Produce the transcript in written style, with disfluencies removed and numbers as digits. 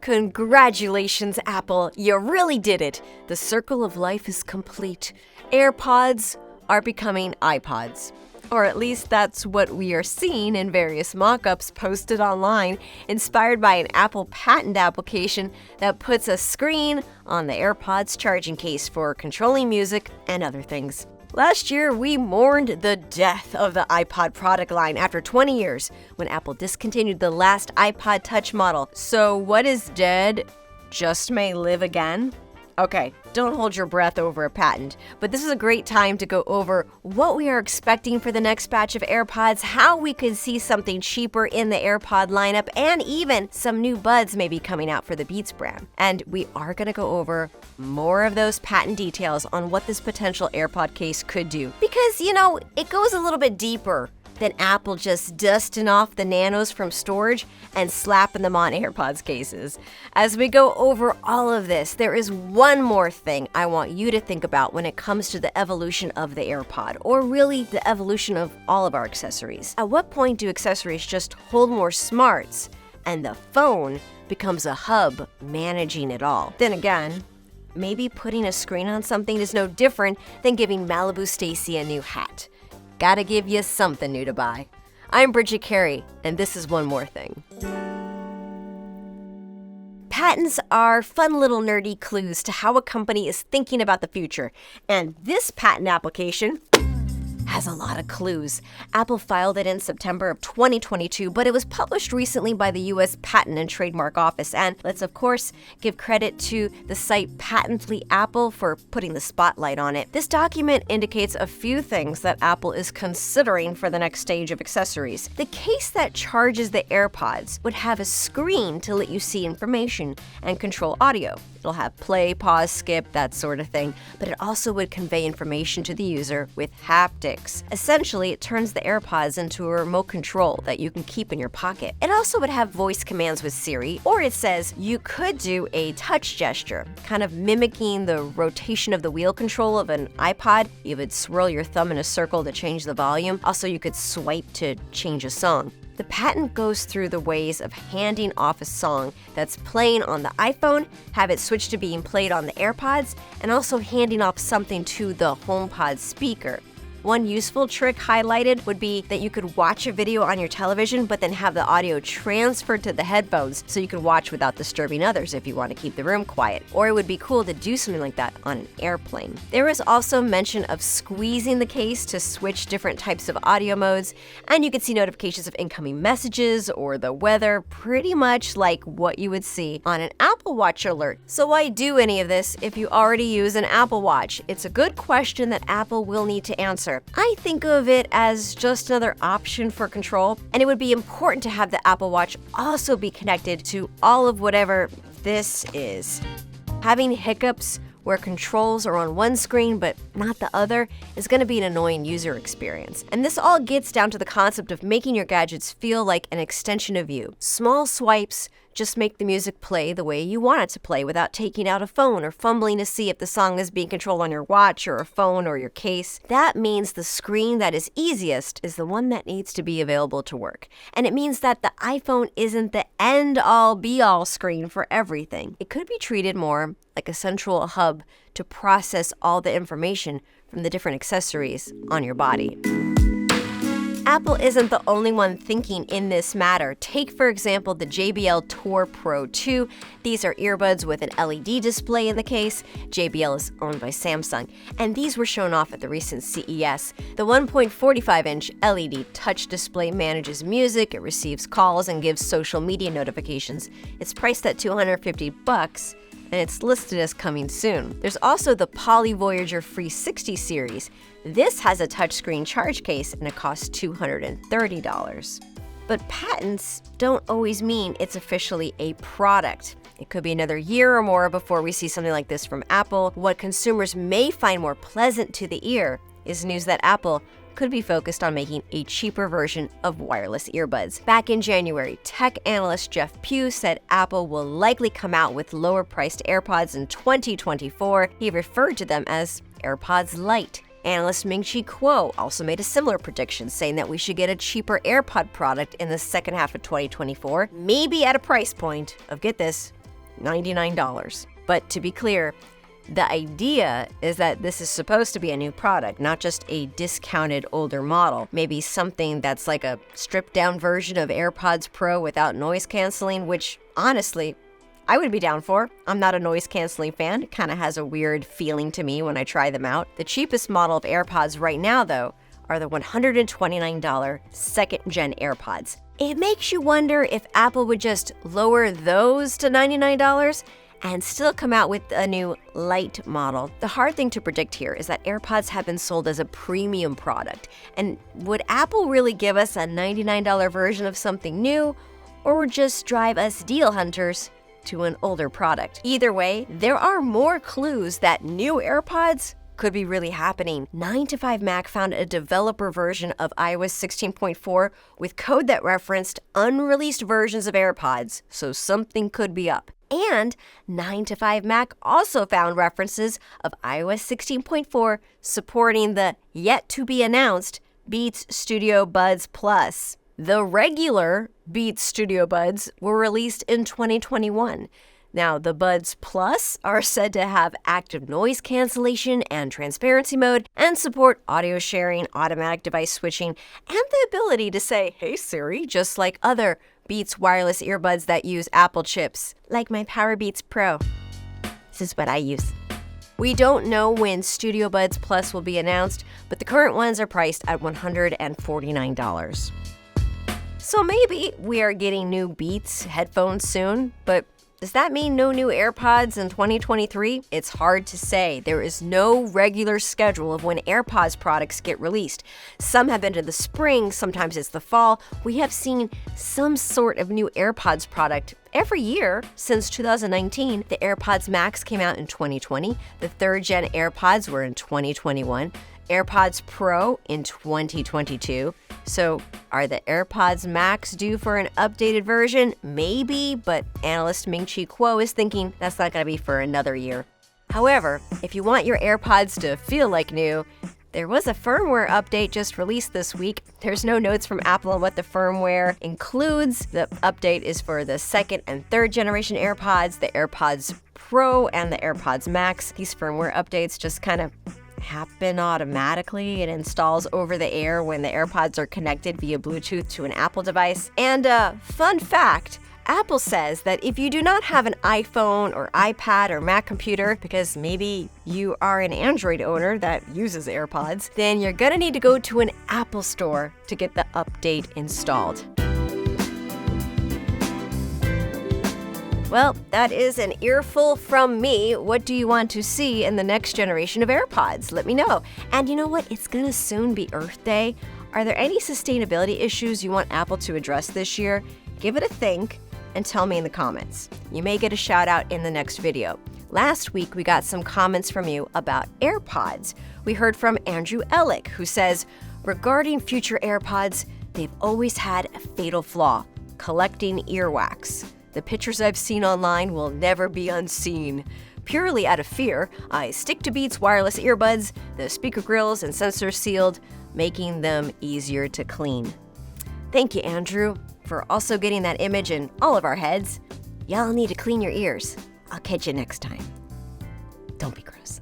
Congratulations, Apple. You really did it. The circle of life is complete. AirPods are becoming iPods. Or at least that's what we are seeing in various mock-ups posted online, inspired by an Apple patent application that puts a screen on the AirPods charging case for controlling music and other things. Last year, we mourned the death of the iPod product line after 20 years when Apple discontinued the last iPod Touch model. So what is dead just may live again? Okay, don't hold your breath over a patent, but this is a great time to go over what we are expecting for the next batch of AirPods, how we could see something cheaper in the AirPod lineup, and even some new buds may be coming out for the Beats brand. And we are going to go over more of those patent details on what this potential AirPod case could do. Because, it goes a little bit deeper than Apple just dusting off the nanos from storage and slapping them on AirPods cases. As we go over all of this, there is one more thing I want you to think about when it comes to the evolution of the AirPod, or really the evolution of all of our accessories. At what point do accessories just hold more smarts and the phone becomes a hub managing it all? Then again, maybe putting a screen on something is no different than giving Malibu Stacy a new hat. Gotta give you something new to buy. I'm Bridget Carey, and this is One More Thing. Patents are fun little nerdy clues to how a company is thinking about the future, and this patent application has a lot of clues. Apple filed it in September of 2022, but it was published recently by the U.S. Patent and Trademark Office. And let's, of course, give credit to the site Patently Apple for putting the spotlight on it. This document indicates a few things that Apple is considering for the next stage of accessories. The case that charges the AirPods would have a screen to let you see information and control audio. It'll have play, pause, skip, that sort of thing, but it also would convey information to the user with haptics. Essentially, it turns the AirPods into a remote control that you can keep in your pocket. It also would have voice commands with Siri, or it says you could do a touch gesture, kind of mimicking the rotation of the wheel control of an iPod. You would swirl your thumb in a circle to change the volume. Also, you could swipe to change a song. The patent goes through the ways of handing off a song that's playing on the iPhone, have it switch to being played on the AirPods, and also handing off something to the HomePod speaker. One useful trick highlighted would be that you could watch a video on your television, but then have the audio transferred to the headphones so you can watch without disturbing others if you want to keep the room quiet. Or it would be cool to do something like that on an airplane. There was also mention of squeezing the case to switch different types of audio modes, and you could see notifications of incoming messages or the weather, pretty much like what you would see on an Apple Watch alert. So why do any of this if you already use an Apple Watch? It's a good question that Apple will need to answer. I think of it as just another option for control, and it would be important to have the Apple Watch also be connected to all of whatever this is. Having hiccups where controls are on one screen but not the other is going to be an annoying user experience. And this all gets down to the concept of making your gadgets feel like an extension of you. Small swipes just make the music play the way you want it to play without taking out a phone or fumbling to see if the song is being controlled on your watch or a phone or your case. That means the screen that is easiest is the one that needs to be available to work. And it means that the iPhone isn't the end-all be-all screen for everything. It could be treated more like a central hub to process all the information from the different accessories on your body. Apple isn't the only one thinking in this matter. Take, for example, the JBL Tour Pro 2. These are earbuds with an LED display in the case. JBL is owned by Samsung, and these were shown off at the recent CES. The 1.45-inch LED touch display manages music, it receives calls, and gives social media notifications. It's priced at $250, and it's listed as coming soon. There's also the Poly Voyager 360 series. This has a touchscreen charge case and it costs $230. But patents don't always mean it's officially a product. It could be another year or more before we see something like this from Apple. What consumers may find more pleasant to the ear is news that Apple could be focused on making a cheaper version of wireless earbuds. Back in January, tech analyst Jeff Pugh said Apple will likely come out with lower-priced AirPods in 2024. He referred to them as AirPods Lite. Analyst Ming-Chi Kuo also made a similar prediction, saying that we should get a cheaper AirPod product in the second half of 2024, maybe at a price point of, get this, $99. But to be clear, the idea is that this is supposed to be a new product, not just a discounted older model. Maybe something that's like a stripped-down version of AirPods Pro without noise canceling, which, honestly, I would be down for. I'm not a noise-canceling fan. It kind of has a weird feeling to me when I try them out. The cheapest model of AirPods right now, though, are the $129 second-gen AirPods. It makes you wonder if Apple would just lower those to $99 and still come out with a new Lite model. The hard thing to predict here is that AirPods have been sold as a premium product. And would Apple really give us a $99 version of something new, or would just drive us deal hunters to an older product? Either way, there are more clues that new AirPods could be really happening. 9to5Mac found a developer version of iOS 16.4 with code that referenced unreleased versions of AirPods, so something could be up. And 9to5Mac also found references of iOS 16.4 supporting the yet-to-be-announced Beats Studio Buds Plus. The regular Beats Studio Buds were released in 2021. Now, the Buds Plus are said to have active noise cancellation and transparency mode and support audio sharing, automatic device switching, and the ability to say, "Hey Siri," just like other Beats wireless earbuds that use Apple chips, like my Powerbeats Pro. This is what I use. We don't know when Studio Buds Plus will be announced, but the current ones are priced at $149. So maybe we are getting new Beats headphones soon, but does that mean no new AirPods in 2023? It's hard to say. There is no regular schedule of when AirPods products get released. Some have been to the spring, sometimes it's the fall. We have seen some sort of new AirPods product every year since 2019. The AirPods Max came out in 2020. The third-gen AirPods were in 2021. AirPods Pro in 2022. So are the AirPods Max due for an updated version? Maybe, but analyst Ming-Chi Kuo is thinking that's not going to be for another year. However, if you want your AirPods to feel like new, there was a firmware update just released this week. There's no notes from Apple on what the firmware includes. The update is for the second and third generation AirPods, the AirPods Pro, and the AirPods Max. These firmware updates just kind of happen automatically. It installs over the air when the AirPods are connected via Bluetooth to an Apple device. And fun fact, Apple says that if you do not have an iPhone or iPad or Mac computer, because maybe you are an Android owner that uses AirPods, then you're gonna need to go to an Apple store to get the update installed. Well, that is an earful from me. What do you want to see in the next generation of AirPods? Let me know. And you know what? It's gonna soon be Earth Day. Are there any sustainability issues you want Apple to address this year? Give it a think and tell me in the comments. You may get a shout out in the next video. Last week, we got some comments from you about AirPods. We heard from Andrew Ellick, who says, regarding future AirPods, they've always had a fatal flaw, collecting earwax. The pictures I've seen online will never be unseen. Purely out of fear, I stick to Beats wireless earbuds, the speaker grills and sensors sealed, making them easier to clean. Thank you, Andrew, for also getting that image in all of our heads. Y'all need to clean your ears. I'll catch you next time. Don't be gross.